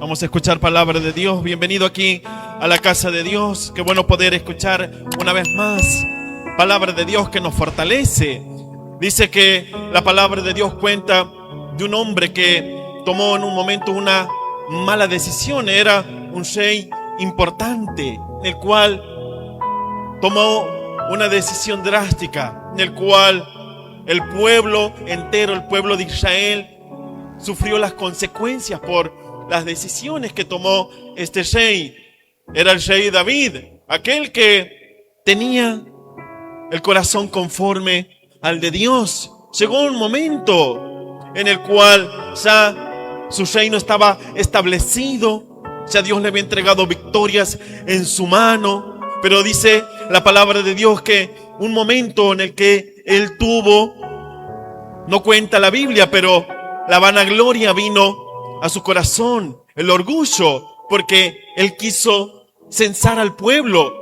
Vamos a escuchar palabra de Dios. Bienvenido aquí a la casa de Dios. Qué bueno poder escuchar una vez más palabra de Dios que nos fortalece. Dice que la palabra de Dios cuenta de un hombre que tomó en un momento una mala decisión. Era un rey importante, en el cual tomó una decisión drástica, en el cual el pueblo entero, el pueblo de Israel, sufrió las consecuencias por las decisiones que tomó este rey. Era el rey David, aquel que tenía el corazón conforme al de Dios. Llegó un momento en el cual ya su reino estaba establecido, ya Dios le había entregado victorias en su mano, pero dice la palabra de Dios que un momento en el que él tuvo, no cuenta la Biblia, pero la vanagloria vino a su corazón, el orgullo, porque él quiso censar al pueblo.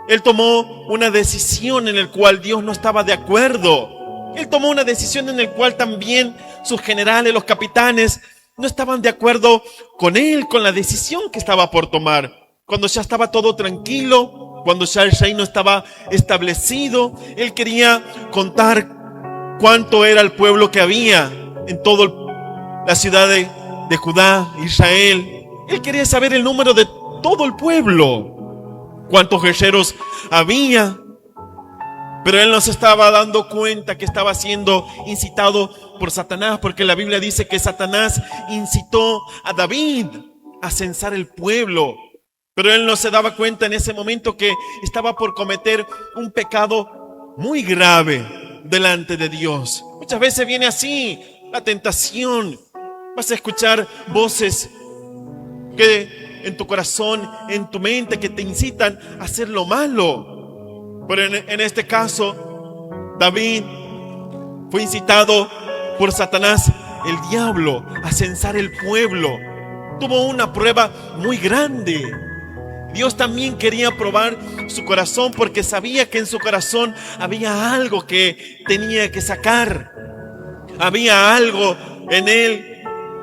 Él tomó una decisión en la cual Dios no estaba de acuerdo. Él tomó una decisión en la cual también sus generales, los capitanes, no estaban de acuerdo con él, con la decisión que estaba por tomar. Cuando ya estaba todo tranquilo, cuando ya el reino estaba establecido, él quería contar cuánto era el pueblo que había en todo la ciudad de Judá, Israel. Él quería saber el número de todo el pueblo, cuántos guerreros había, pero él no se estaba dando cuenta que estaba siendo incitado por Satanás, porque la Biblia dice que Satanás incitó a David a censar el pueblo, pero él no se daba cuenta en ese momento que estaba por cometer un pecado muy grave delante de Dios. Muchas veces viene así la tentación. Vas a escuchar voces que en tu corazón, en tu mente, que te incitan a hacer lo malo. Pero en este caso, David fue incitado por Satanás, el diablo, a censar el pueblo. Tuvo una prueba muy grande. Dios también quería probar su corazón, porque sabía que en su corazón había algo que tenía que sacar. Había algo en él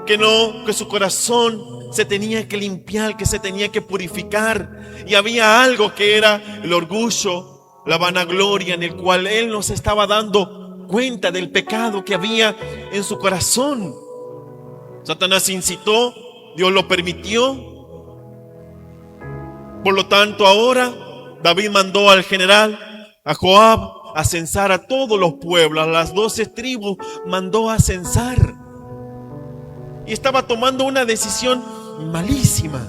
que su corazón se tenía que limpiar, que se tenía que purificar. Y había algo que era el orgullo, la vanagloria, en el cual él no se estaba dando cuenta del pecado que había en su corazón. Satanás incitó, Dios lo permitió. Por lo tanto, ahora David mandó al general, a Joab, a censar a todos los pueblos, a las 12 tribus, mandó a censar. Y estaba tomando una decisión malísima,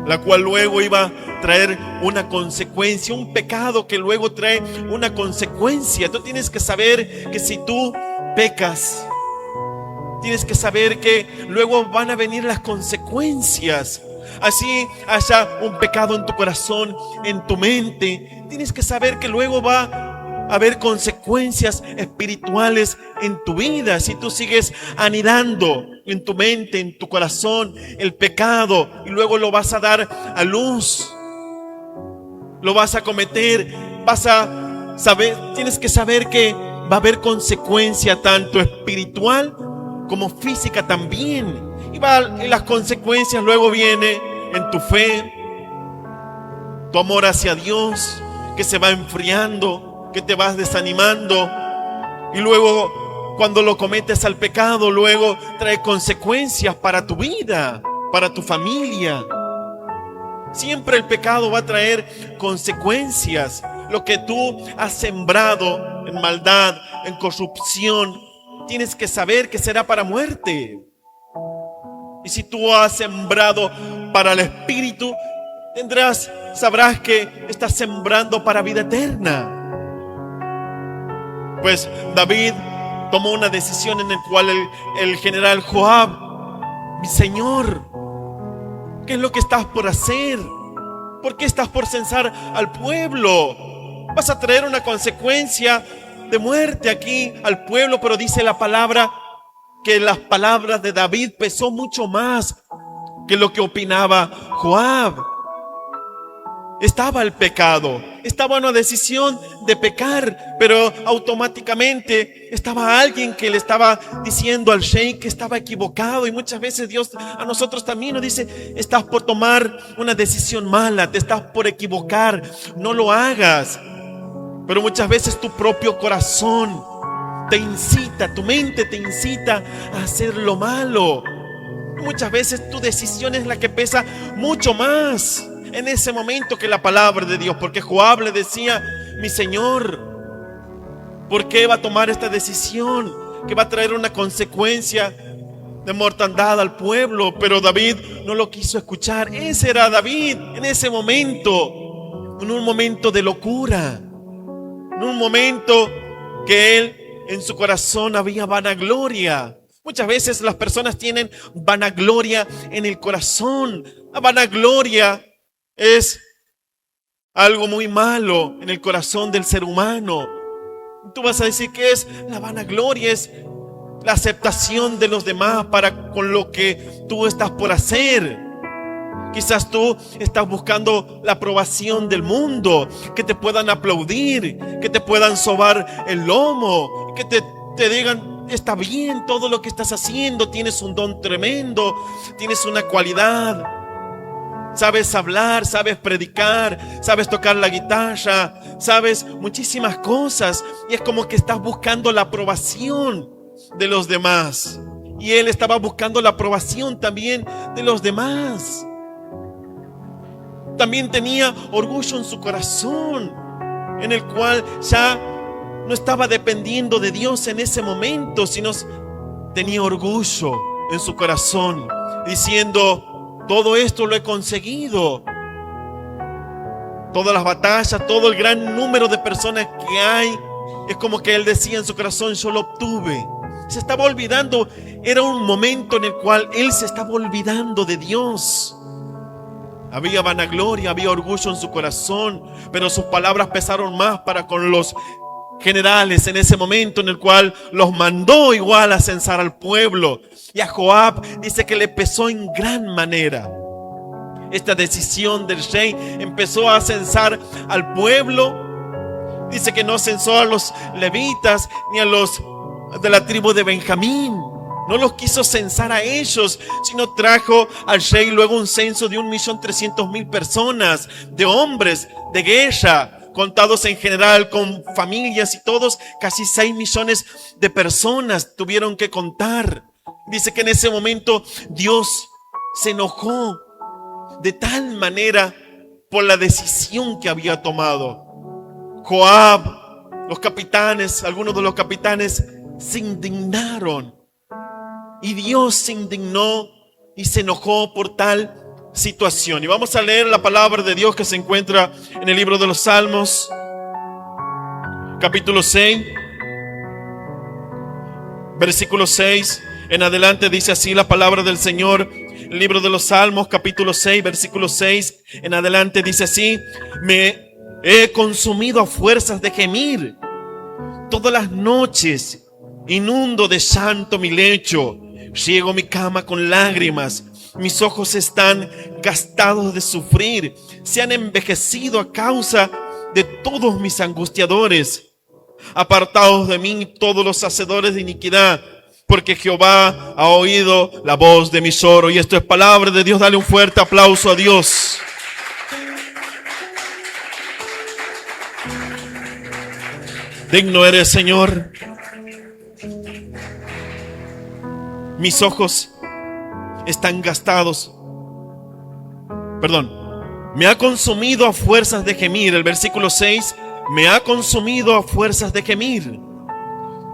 la cual luego iba a traer una consecuencia, un pecado que luego trae una consecuencia. Tú tienes que saber que si tú pecas, tienes que saber que luego van a venir las consecuencias. Así haya un pecado en tu corazón, en tu mente, tienes que saber que luego va a haber consecuencias espirituales en tu vida. Si tú sigues anidando en tu mente, en tu corazón, el pecado, y luego lo vas a dar a luz, lo vas a cometer, vas a saber, tienes que saber que va a haber consecuencia tanto espiritual como física también. Y las consecuencias luego vienen en tu fe, tu amor hacia Dios, que se va enfriando, que te vas desanimando. Y luego, cuando lo cometes al pecado, luego trae consecuencias para tu vida, para tu familia. Siempre el pecado va a traer consecuencias. Lo que tú has sembrado en maldad, en corrupción, tienes que saber que será para muerte. Y si tú has sembrado para el espíritu, sabrás que estás sembrando para vida eterna. Pues David tomó una decisión en la cual el general Joab: mi señor, ¿qué es lo que estás por hacer? ¿Por qué estás por censar al pueblo? Vas a traer una consecuencia de muerte aquí al pueblo. Pero dice la palabra que las palabras de David pesó mucho más que lo que opinaba Joab. estaba el pecado, estaba una decisión de pecar, pero automáticamente estaba alguien que le estaba diciendo al sheikh que estaba equivocado. Y muchas veces Dios a nosotros también nos dice: estás por tomar una decisión mala, te estás por equivocar, no lo hagas. Pero muchas veces tu propio corazón te incita, tu mente te incita a hacer lo malo. Muchas veces tu decisión es la que pesa mucho más en ese momento que la palabra de Dios, porque Joab le decía: mi Señor, ¿por qué va a tomar esta decisión que va a traer una consecuencia de mortandad al pueblo? Pero David no lo quiso escuchar. Ese era David en ese momento, en un momento de locura, en un momento que él en su corazón había vanagloria. Muchas veces las personas tienen vanagloria en el corazón. La vanagloria es algo muy malo en el corazón del ser humano. Tú vas a decir: ¿qué es la vanagloria? Es la aceptación de los demás para con lo que tú estás por hacer. Quizás tú estás buscando la aprobación del mundo, que te puedan aplaudir, que te puedan sobar el lomo, que te digan: está bien todo lo que estás haciendo, tienes un don tremendo, tienes una cualidad, sabes hablar, sabes predicar, sabes tocar la guitarra, sabes muchísimas cosas. Y es como que estás buscando la aprobación de los demás. Y él estaba buscando la aprobación también de los demás. También tenía orgullo en su corazón, en el cual ya no estaba dependiendo de Dios en ese momento, sino tenía orgullo en su corazón, diciendo: todo esto lo he conseguido. Todas las batallas, todo el gran número de personas que hay, es como que él decía en su corazón: yo lo obtuve. Se estaba olvidando, era un momento en el cual él se estaba olvidando de Dios. Había vanagloria, había orgullo en su corazón, pero sus palabras pesaron más para con los generales en ese momento, en el cual los mandó igual a censar al pueblo. Y a Joab dice que le pesó en gran manera esta decisión del rey. Empezó a censar al pueblo. Dice que no censó a los levitas ni a los de la tribu de Benjamín. No los quiso censar a ellos, sino trajo al rey luego un censo de 1.300.000 personas, de hombres de guerra, contados en general con familias y todos, casi 6 millones de personas tuvieron que contar. Dice que en ese momento Dios se enojó de tal manera por la decisión que había tomado. Joab, los capitanes, algunos de los capitanes se indignaron. Y Dios se indignó y se enojó por tal situación. Y vamos a leer la palabra de Dios que se encuentra en el libro de los Salmos, capítulo 6, versículo 6 en adelante. Dice así la palabra del Señor. El libro de los Salmos, capítulo 6, versículo 6 en adelante, dice así: me he consumido a fuerzas de gemir. Todas las noches inundo de llanto mi lecho. Riego mi cama con lágrimas. Mis ojos están gastados de sufrir. Se han envejecido a causa de todos mis angustiadores. Apartaos de mí todos los hacedores de iniquidad, porque Jehová ha oído la voz de mi lloro. Y esto es palabra de Dios. Dale un fuerte aplauso a Dios. Digno eres, Señor. Mis ojos están gastados. Me ha consumido a fuerzas de gemir. El versículo 6: me ha consumido a fuerzas de gemir.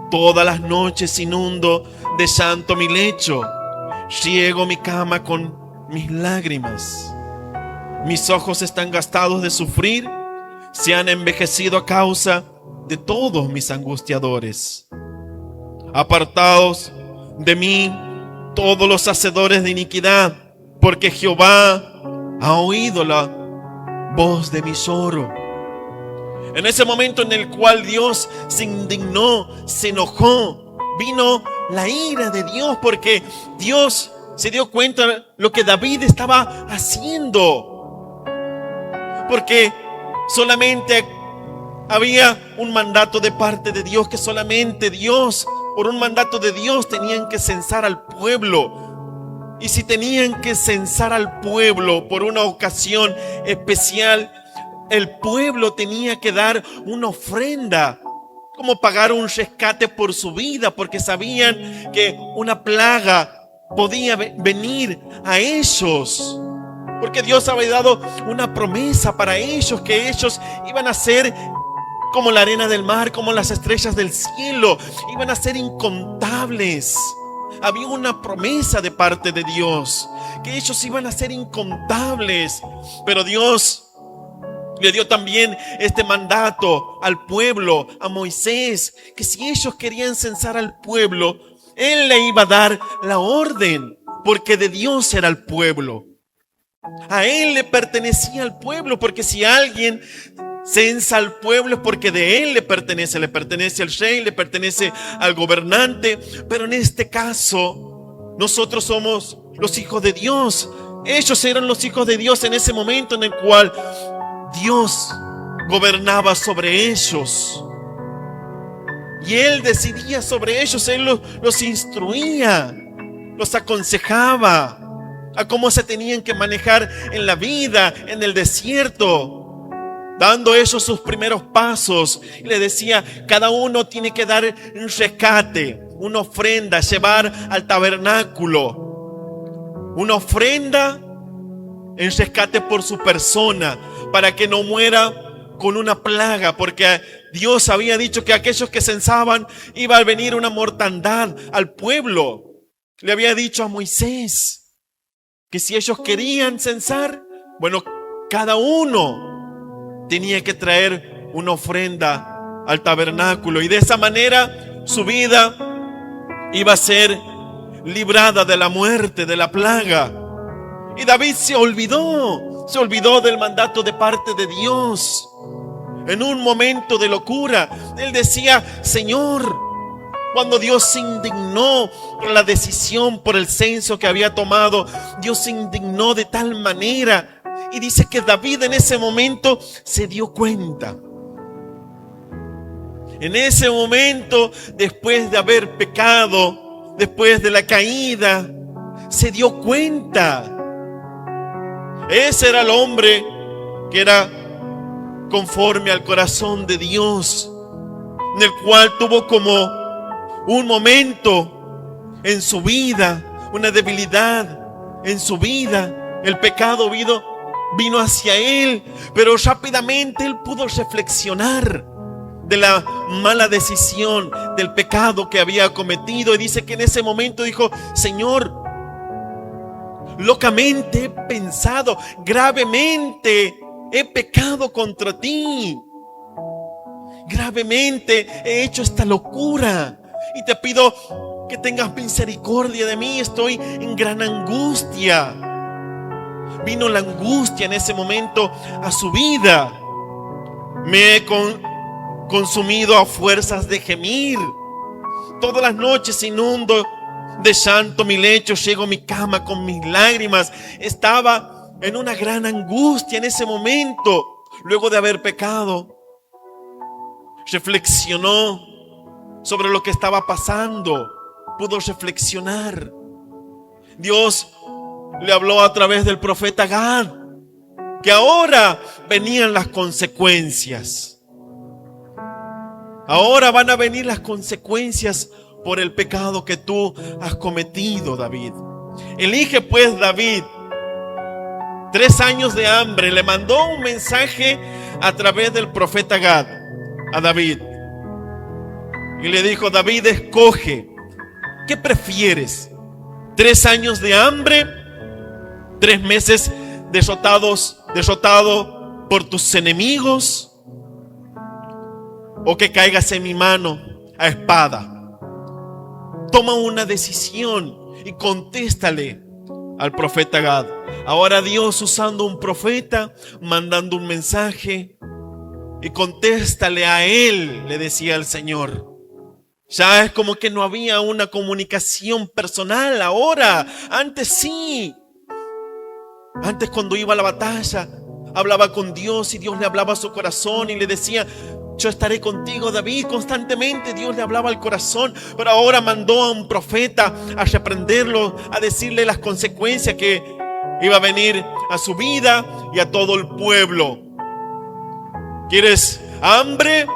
Todas las noches inundo de llanto mi lecho. Riego mi cama con mis lágrimas. Mis ojos están gastados de sufrir. Se han envejecido a causa de todos mis angustiadores. Apartaos de mí todos los hacedores de iniquidad, porque Jehová ha oído la voz de mi lloro. En ese momento en el cual Dios se indignó, se enojó, vino la ira de Dios, porque Dios se dio cuenta de lo que David estaba haciendo. porque solamente había un mandato de parte de Dios, que solamente Dios, por un mandato de Dios, tenían que censar al pueblo. Y si tenían que censar al pueblo por una ocasión especial, el pueblo tenía que dar una ofrenda, como pagar un rescate por su vida, porque sabían que una plaga podía venir a ellos. Porque Dios había dado una promesa para ellos, que ellos iban a ser como la arena del mar, como las estrellas del cielo, iban a ser incontables. Había una promesa de parte de Dios, que ellos iban a ser incontables. Pero Dios le dio también este mandato al pueblo, a Moisés, que si ellos querían censar al pueblo, Él le iba a dar la orden, porque de Dios era el pueblo. A Él le pertenecía al pueblo, porque si alguien censa al pueblo es porque de Él le pertenece al rey, le pertenece al gobernante. Pero en este caso, nosotros somos los hijos de Dios. Ellos eran los hijos de Dios en ese momento en el cual Dios gobernaba sobre ellos. Y Él decidía sobre ellos, Él los instruía, los aconsejaba a cómo se tenían que manejar en la vida, en el desierto, dando ellos sus primeros pasos. Y le decía, cada uno tiene que dar un rescate, una ofrenda, llevar al tabernáculo una ofrenda en rescate por su persona, para que no muera con una plaga, porque Dios había dicho que aquellos que censaban iba a venir una mortandad al pueblo. Le había dicho a Moisés que si ellos querían censar, bueno, cada uno tenía que traer una ofrenda al tabernáculo, y de esa manera su vida iba a ser librada de la muerte, de la plaga. Y David se olvidó del mandato de parte de Dios. En un momento de locura, él decía, Señor, cuando Dios se indignó por la decisión, por el censo que había tomado, Dios se indignó de tal manera. Y dice que David en ese momento se dio cuenta. En ese momento, después de haber pecado, después de la caída, se dio cuenta. Ese era el hombre que era conforme al corazón de Dios, en el cual tuvo como un momento en su vida, una debilidad en su vida. El pecado vino hacia él, pero rápidamente él pudo reflexionar de la mala decisión, del pecado que había cometido. Y dice que en ese momento dijo, Señor, locamente he pensado, gravemente he pecado contra ti. Gravemente he hecho esta locura. Y te pido que tengas misericordia de mí. Estoy en gran angustia. Vino la angustia en ese momento a su vida. Me he consumido a fuerzas de gemir. Todas las noches inundo de llanto mi lecho, llego a mi cama con mis lágrimas. Estaba en una gran angustia en ese momento. Luego de haber pecado, reflexionó sobre lo que estaba pasando. Pudo reflexionar. Dios le habló a través del profeta Gad que ahora venían las consecuencias. Ahora van a venir las consecuencias por el pecado que tú has cometido, David. Elige pues David 3 años de hambre. Le mandó un mensaje a través del profeta Gad a David. Y le dijo, David, escoge. ¿Qué prefieres? 3 años de hambre, 3 meses derrotado por tus enemigos, o que caigas en mi mano a espada. Toma una decisión y contéstale al profeta Gad. Ahora Dios, usando un profeta, mandando un mensaje, y contéstale a él, le decía el Señor. Ya es como que no había una comunicación personal ahora. Antes sí. Antes, cuando iba a la batalla, hablaba con Dios y Dios le hablaba a su corazón y le decía: yo estaré contigo, David. Constantemente Dios le hablaba al corazón, pero ahora mandó a un profeta a reprenderlo, a decirle las consecuencias que iba a venir a su vida y a todo el pueblo. ¿Quieres hambre?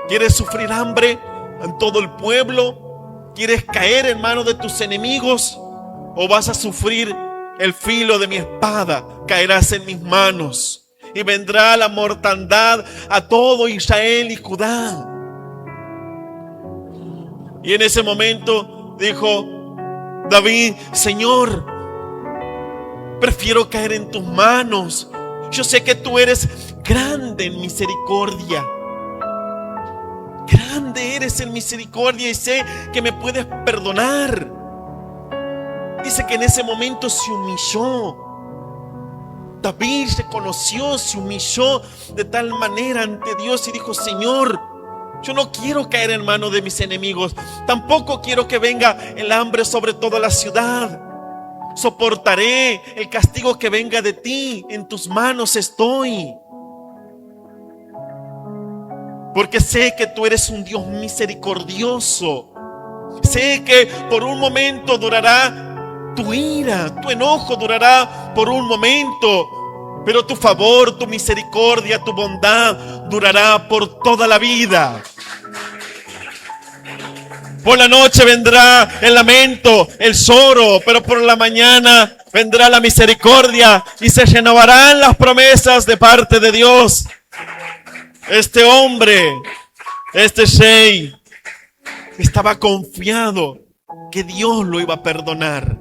¿Quieres sufrir hambre en todo el pueblo? ¿Quieres caer en manos de tus enemigos? ¿O vas a sufrir el filo de mi espada? Caerás en mis manos. Y vendrá la mortandad a todo Israel y Judá. Y en ese momento dijo David: Señor, prefiero caer en tus manos. Yo sé que tú eres grande en misericordia. Grande eres en misericordia y sé que me puedes perdonar. Dice que en ese momento se humilló. David reconoció, se humilló de tal manera ante Dios y dijo: Señor, yo no quiero caer en manos de mis enemigos. Tampoco quiero que venga el hambre sobre toda la ciudad. Soportaré el castigo que venga de ti. En tus manos estoy. Porque sé que tú eres un Dios misericordioso. Sé que por un momento durará tu ira, tu enojo durará por un momento, pero tu favor, tu misericordia, tu bondad durará por toda la vida. Por la noche vendrá el lamento, el lloro, pero por la mañana vendrá la misericordia y se renovarán las promesas de parte de Dios. Este hombre, este rey, estaba confiado que Dios lo iba a perdonar.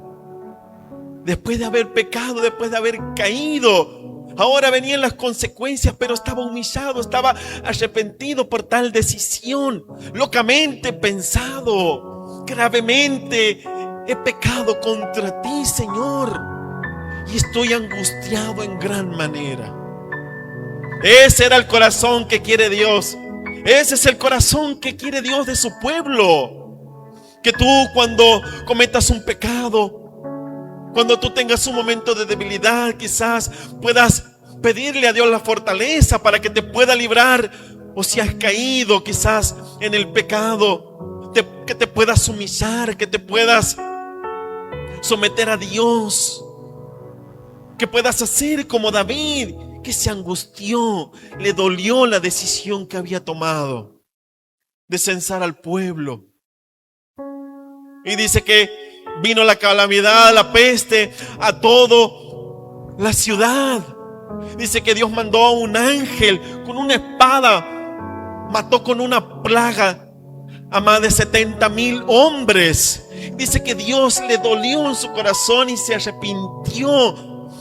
Después de haber pecado, después de haber caído, ahora venían las consecuencias, pero estaba humillado, estaba arrepentido por tal decisión. Locamente pensado, gravemente he pecado contra ti, Señor, y estoy angustiado en gran manera. Ese era el corazón que quiere Dios. Ese es el corazón que quiere Dios de su pueblo. Que tú, cuando cometas un pecado, cuando tú tengas un momento de debilidad, quizás puedas pedirle a Dios la fortaleza para que te pueda librar. O si has caído quizás en el pecado, que te puedas humillar, que te puedas someter a Dios, que puedas hacer como David, que se angustió, le dolió la decisión que había tomado de censar al pueblo. Y dice que vino la calamidad, la peste a toda la ciudad. Dice que Dios mandó a un ángel con una espada, mató con una plaga a más de 70,000 hombres. Dice que Dios le dolió en su corazón y se arrepintió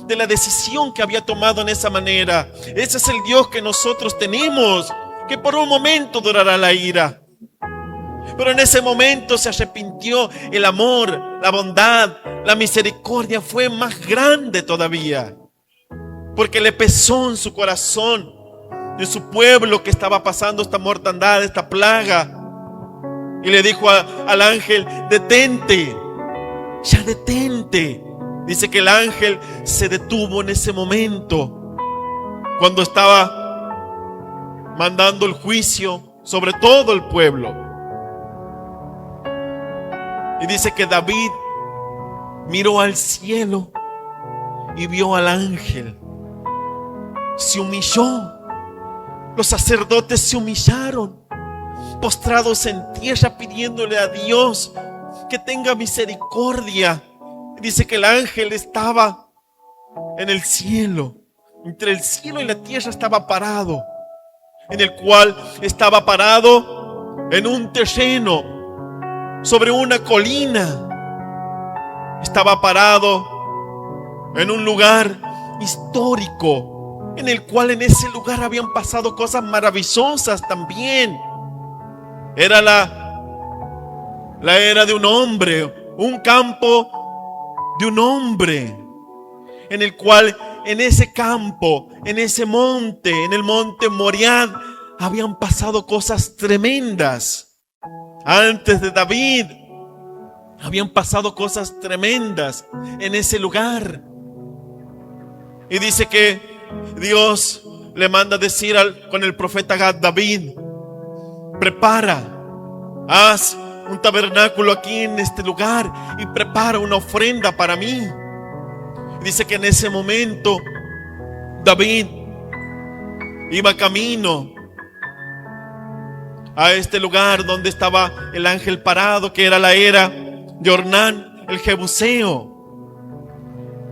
de la decisión que había tomado en esa manera. Ese es el Dios que nosotros tenemos, que por un momento durará la ira, pero en ese momento se arrepintió. El amor, la bondad, la misericordia fue más grande todavía, porque le pesó en su corazón de su pueblo que estaba pasando esta mortandad, esta plaga. Y le dijo al ángel: detente, ya detente. Dice que el ángel se detuvo en ese momento, cuando estaba mandando el juicio sobre todo el pueblo. Y dice que David miró al cielo y vio al ángel. Se humilló. Los sacerdotes se humillaron, postrados en tierra, pidiéndole a Dios que tenga misericordia. Dice que el ángel estaba en el cielo, entre el cielo y la tierra estaba parado, en el cual estaba parado en un terreno, sobre una colina. Estaba parado en un lugar histórico, en el cual en ese lugar habían pasado cosas maravillosas también. Era la era de un hombre, un campo de un hombre, en el cual en ese campo, en ese monte, en el monte Moriah, habían pasado cosas tremendas. Antes de David habían pasado cosas tremendas en ese lugar. Y dice que Dios le manda decir con el profeta Gad: David, prepara, haz un tabernáculo aquí en este lugar y prepara una ofrenda para mí. Dice que en ese momento David iba camino a este lugar donde estaba el ángel parado, que era la era de Ornán el Jebuseo,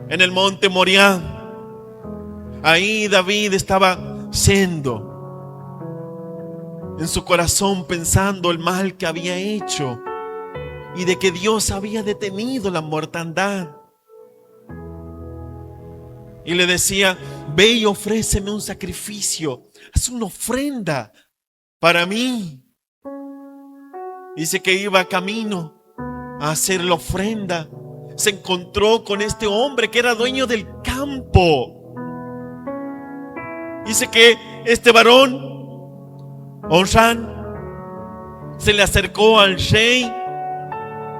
en el monte Moriah. Ahí David estaba yendo en su corazón, pensando el mal que había hecho y de que Dios había detenido la mortandad. Y le decía: ve y ofréceme un sacrificio, haz una ofrenda para mí. Dice que iba camino a hacer la ofrenda. Se encontró con este hombre que era dueño del campo. Dice que este varón, Onran, se le acercó al Shey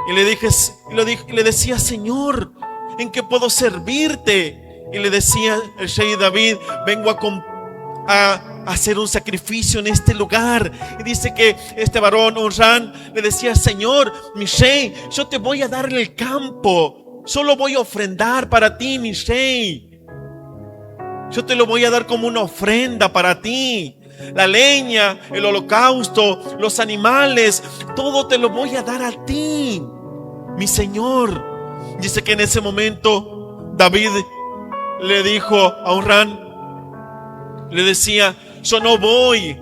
y le decía: Señor, ¿en qué puedo servirte? Y le decía el Shey David: vengo a hacer un sacrificio en este lugar. Y dice que este varón Onran le decía: Señor, mi Shey, yo te voy a dar el campo, solo voy a ofrendar para ti, mi Shey. Yo te lo voy a dar como una ofrenda para ti. La leña, el holocausto, los animales, todo te lo voy a dar a ti, mi Señor. Dice que en ese momento David le dijo a Onran, le decía: yo no voy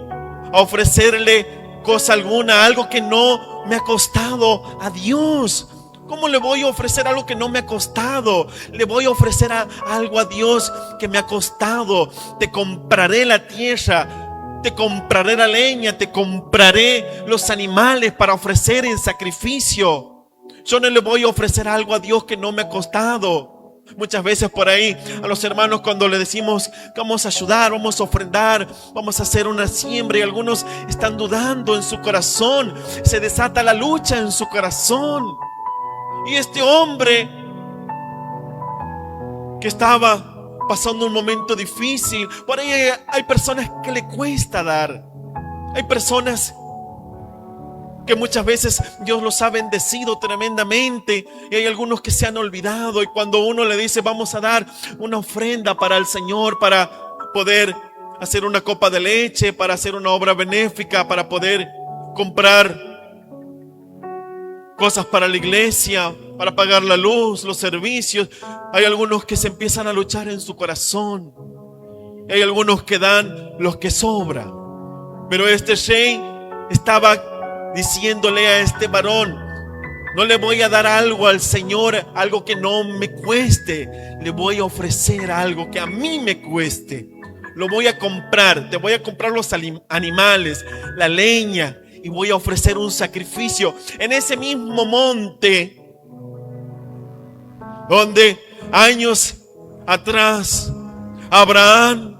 a ofrecerle cosa alguna, algo que no me ha costado a Dios. ¿Cómo le voy a ofrecer algo que no me ha costado? Le voy a ofrecer algo a Dios que me ha costado. Te compraré la tierra, te compraré la leña, te compraré los animales para ofrecer en sacrificio. Yo no le voy a ofrecer algo a Dios que no me ha costado. Muchas veces por ahí a los hermanos, cuando le decimos que vamos a ayudar, vamos a ofrendar, vamos a hacer una siembra, y algunos están dudando en su corazón, se desata la lucha en su corazón. Y este hombre que estaba pasando un momento difícil, por ahí hay personas que le cuesta dar. Hay personas que muchas veces Dios los ha bendecido tremendamente, y hay algunos que se han olvidado. Y cuando uno le dice: vamos a dar una ofrenda para el Señor, para poder hacer una copa de leche, para hacer una obra benéfica, para poder comprar cosas para la iglesia, para pagar la luz, los servicios, hay algunos que se empiezan a luchar en su corazón. Y hay algunos que dan los que sobra. Pero este Shey estaba diciéndole a este varón: no le voy a dar algo al Señor, algo que no me cueste. Le voy a ofrecer algo que a mí me cueste. Lo voy a comprar, te voy a comprar los animales, la leña, y voy a ofrecer un sacrificio en ese mismo monte donde años atrás Abraham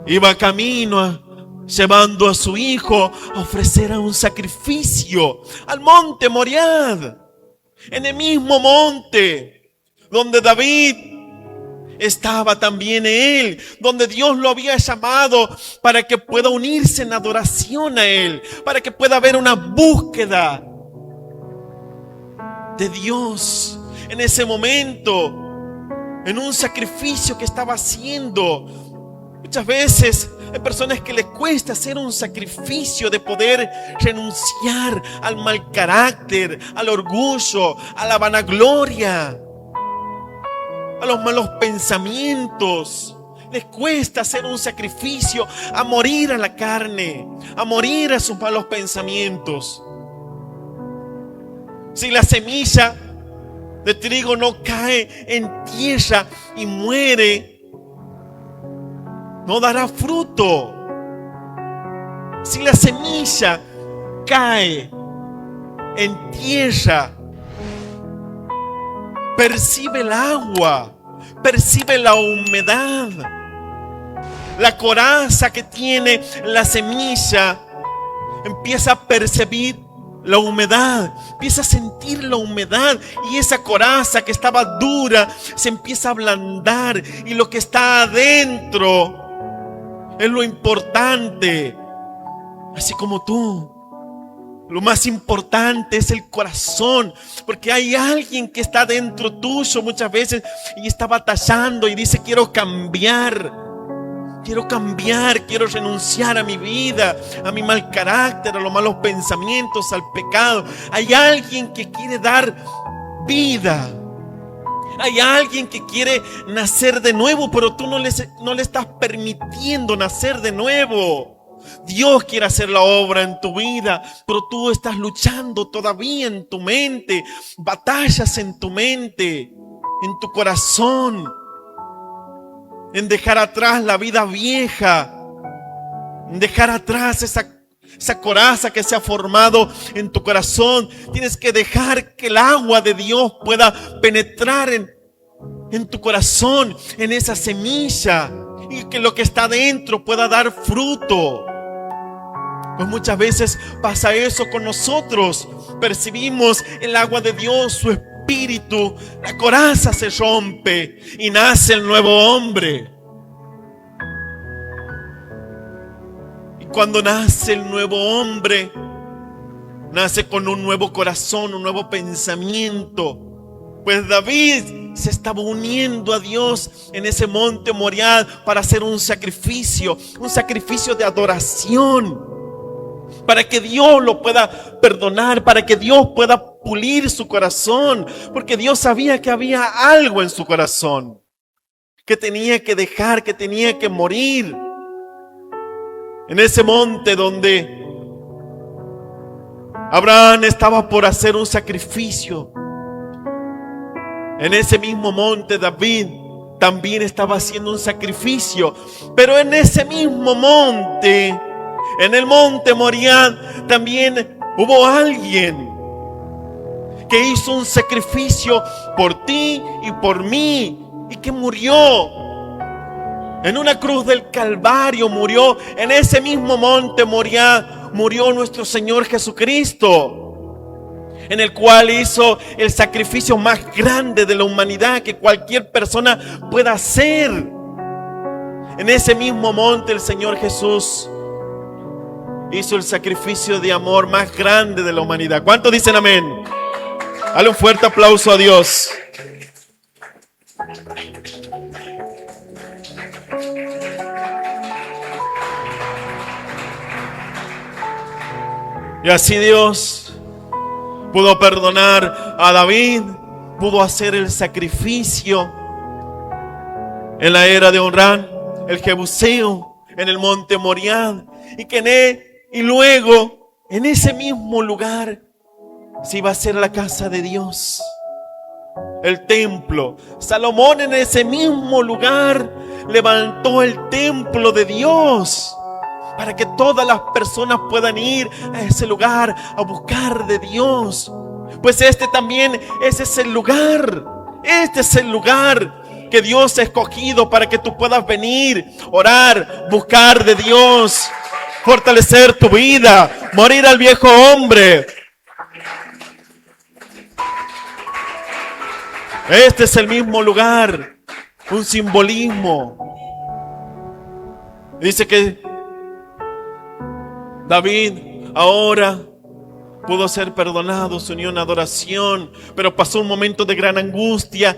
iba camino llevando a su hijo a ofrecer un sacrificio al monte Moriah, en el mismo monte donde David estaba también él, donde Dios lo había llamado para que pueda unirse en adoración a él, para que pueda haber una búsqueda de Dios en ese momento, en un sacrificio que estaba haciendo. Muchas veces hay personas que les cuesta hacer un sacrificio de poder renunciar al mal carácter, al orgullo, a la vanagloria, a los malos pensamientos. Les cuesta hacer un sacrificio, a morir a la carne, a morir a sus malos pensamientos. Si la semilla de trigo no cae en tierra y muere, no dará fruto. Si la semilla cae en tierra, percibe el agua, percibe la humedad, la coraza que tiene la semilla, empieza a percibir la humedad, empieza a sentir la humedad y esa coraza que estaba dura se empieza a ablandar y lo que está adentro es lo importante. Así como tú, lo más importante es el corazón, porque hay alguien que está dentro tuyo muchas veces y está batallando y dice: quiero cambiar, quiero renunciar a mi vida, a mi mal carácter, a los malos pensamientos, al pecado. Hay alguien que quiere dar vida. Hay alguien que quiere nacer de nuevo, pero tú no le estás permitiendo nacer de nuevo. Dios quiere hacer la obra en tu vida, pero tú estás luchando todavía en tu mente, batallas en tu mente, en tu corazón, en dejar atrás la vida vieja, en dejar atrás esa coraza que se ha formado en tu corazón. Tienes que dejar que el agua de Dios pueda penetrar en tu corazón, en esa semilla, y que lo que está dentro pueda dar fruto. Pues muchas veces pasa eso con nosotros. Percibimos el agua de Dios, su espíritu, la coraza se rompe y nace el nuevo hombre. Y cuando nace el nuevo hombre, nace con un nuevo corazón, un nuevo pensamiento. Pues David se estaba uniendo a Dios en ese monte Moriah para hacer un sacrificio de adoración, para que Dios lo pueda perdonar, para que Dios pueda pulir su corazón, porque Dios sabía que había algo en su corazón que tenía que dejar, que tenía que morir. En ese monte donde Abraham estaba por hacer un sacrificio, en ese mismo monte David también estaba haciendo un sacrificio. Pero en ese mismo monte, en el monte Moriah, también hubo alguien que hizo un sacrificio por ti y por mí, y que murió en una cruz del Calvario. Murió en ese mismo monte Moriah, murió nuestro Señor Jesucristo, en el cual hizo el sacrificio más grande de la humanidad que cualquier persona pueda hacer. En ese mismo monte el Señor Jesús hizo el sacrificio de amor más grande de la humanidad. ¿Cuántos dicen amén? Dale un fuerte aplauso a Dios. Y así Dios pudo perdonar a David, pudo hacer el sacrificio en la era de Onrán, el Jebuseo, en el monte Moriah, y luego en ese mismo lugar se iba a hacer la casa de Dios, el templo. Salomón en ese mismo lugar levantó el templo de Dios para que todas las personas puedan ir a ese lugar a buscar de Dios. Pues este es el lugar que Dios ha escogido para que tú puedas venir, orar, buscar de Dios, fortalecer tu vida, morir al viejo hombre. Este es el mismo lugar, un simbolismo. Dice que David ahora pudo ser perdonado, se unió en adoración, pero pasó un momento de gran angustia,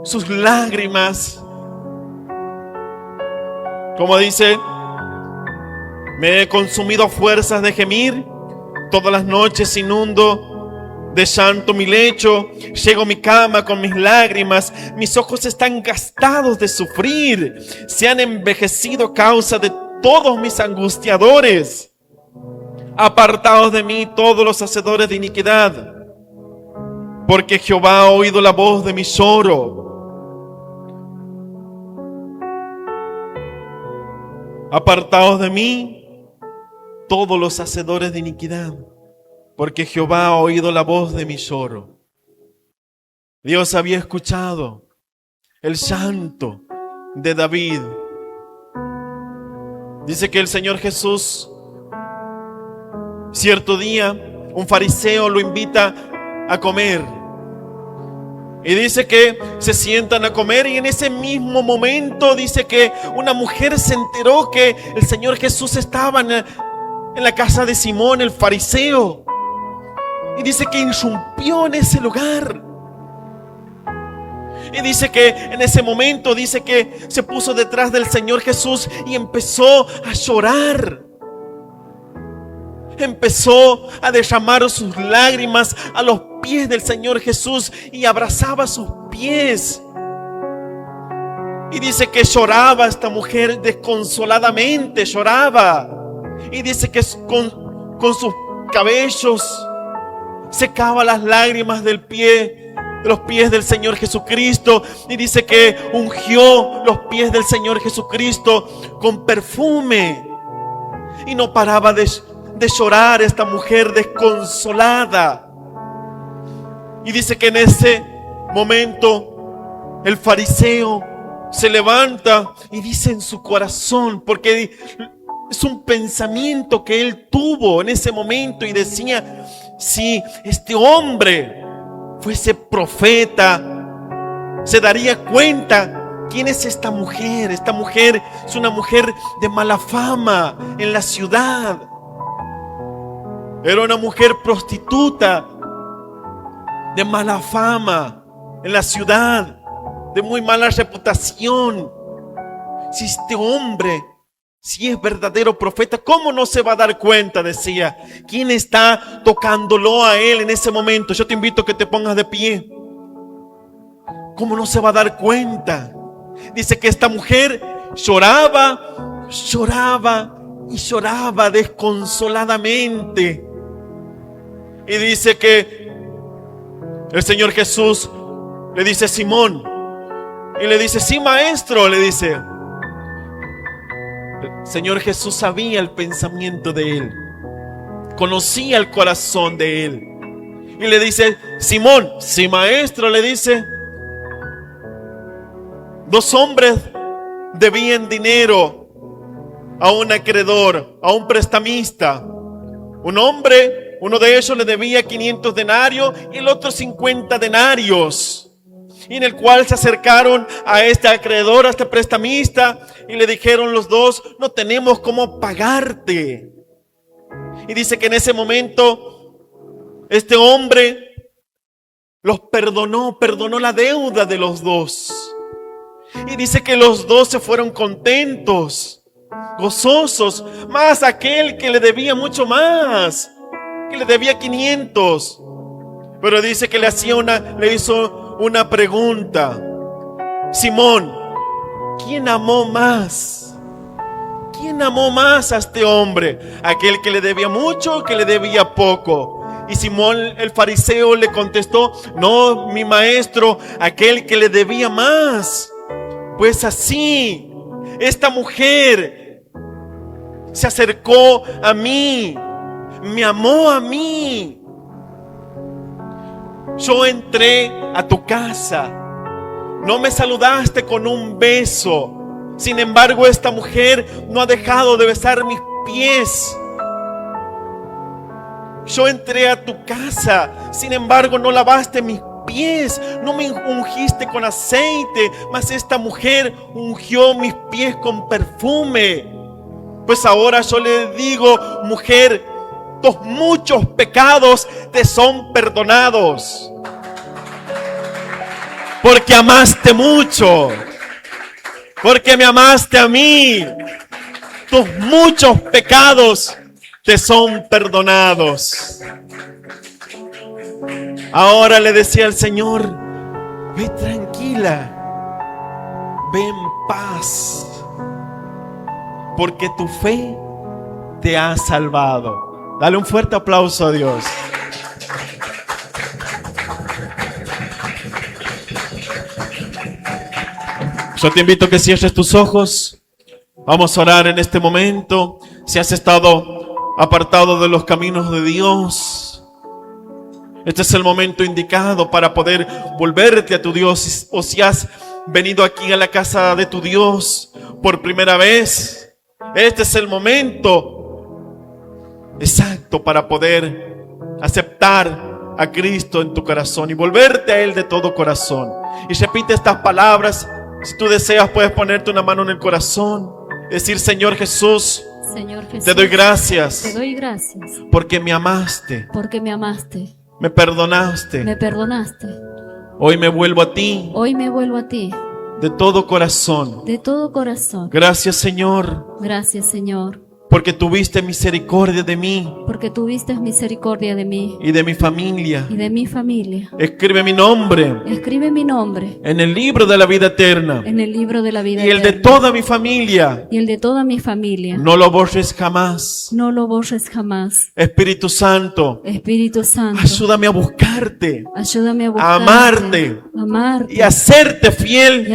sus lágrimas. Como dice, me he consumido a fuerzas de gemir, todas las noches inundo de llanto mi lecho, llego a mi cama con mis lágrimas, mis ojos están gastados de sufrir, se han envejecido a causa de todos mis angustiadores. Apartaos de mí todos los hacedores de iniquidad, porque Jehová ha oído la voz de mi lloro. Apartaos de mí todos los hacedores de iniquidad, porque Jehová ha oído la voz de mi lloro. Dios había escuchado el llanto de David. Dice que el Señor Jesús cierto día un fariseo lo invita a comer. Y dice que se sientan a comer, y en ese mismo momento dice que una mujer se enteró que el Señor Jesús estaba en la casa de Simón, el fariseo. Y dice que irrumpió en ese lugar. Y dice que en ese momento, dice que se puso detrás del Señor Jesús y empezó a llorar. Empezó a derramar sus lágrimas a los pies del Señor Jesús y abrazaba sus pies. Y dice que lloraba esta mujer desconsoladamente, lloraba. Y dice que con sus cabellos secaba las lágrimas de los pies del Señor Jesucristo. Y dice que ungió los pies del Señor Jesucristo con perfume. Y no paraba de llorar esta mujer desconsolada. Y dice que en ese momento el fariseo se levanta y dice en su corazón, porque es un pensamiento que él tuvo en ese momento, y decía: si este hombre fuese profeta, se daría cuenta quién es esta mujer. Esta mujer es una mujer de mala fama en la ciudad. Era una mujer prostituta de mala fama en la ciudad, de muy mala reputación. Si este hombre, si es verdadero profeta, ¿cómo no se va a dar cuenta? Decía. ¿Quién está tocándolo a él en ese momento? Yo te invito a que te pongas de pie. ¿Cómo no se va a dar cuenta? Dice que esta mujer lloraba, lloraba y lloraba desconsoladamente. Y dice que el Señor Jesús le dice: Simón. Y le dice: sí, maestro, le dice. El Señor Jesús sabía el pensamiento de él, conocía el corazón de él. Y le dice: Simón, sí, maestro, le dice. Dos hombres debían dinero a un acreedor, a un prestamista. Uno de ellos le debía 500 denarios y el otro 50 denarios. Y en el cual se acercaron a este acreedor, a este prestamista, y le dijeron los dos: no tenemos cómo pagarte. Y dice que en ese momento este hombre los perdonó la deuda de los dos. Y dice que los dos se fueron contentos, gozosos, más aquel que le debía mucho más, que le debía 500. Pero dice que le hizo una pregunta: Simón, ¿quién amó más? ¿Quién amó más a este hombre? ¿Aquel que le debía mucho o que le debía poco? Y Simón el fariseo le contestó: no, mi maestro, aquel que le debía más. Pues así, esta mujer se acercó a mí, me amó a mí. Yo entré a tu casa, no me saludaste con un beso. Sin embargo, esta mujer no ha dejado de besar mis pies. Yo entré a tu casa, sin embargo no lavaste mis pies, no me ungiste con aceite, mas esta mujer ungió mis pies con perfume. Pues ahora yo le digo: mujer, tus muchos pecados te son perdonados, porque amaste mucho, porque me amaste a mí. Tus muchos pecados te son perdonados. Ahora le decía el Señor: ve tranquila, ve en paz, porque tu fe te ha salvado. Dale un fuerte aplauso a Dios. Yo te invito a que cierres tus ojos. Vamos a orar en este momento. Si has estado apartado de los caminos de Dios, este es el momento indicado para poder volverte a tu Dios. O si has venido aquí a la casa de tu Dios por primera vez, este es el momento exacto para poder aceptar a Cristo en tu corazón y volverte a Él de todo corazón. Y repite estas palabras. Si tú deseas, puedes ponerte una mano en el corazón, decir: Señor Jesús, te doy gracias, porque me amaste, me perdonaste. Hoy me vuelvo a ti, de todo corazón. Gracias, Señor, porque tuviste misericordia de mí y de mi familia. Escribe mi nombre en el libro de la vida eterna, y el de toda mi familia. No lo borres jamás. Espíritu Santo, ayúdame a buscarte, a amarte y a hacerte fiel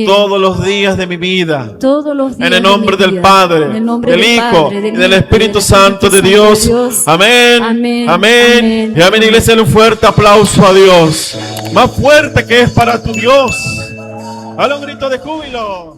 todos los días de mi vida. En el nombre del Padre, del Hijo y del Espíritu Santo de Dios. Amén. Amén. Y amén. Iglesia, dale un fuerte aplauso a Dios. Más fuerte que es para tu Dios. Dale un grito de júbilo.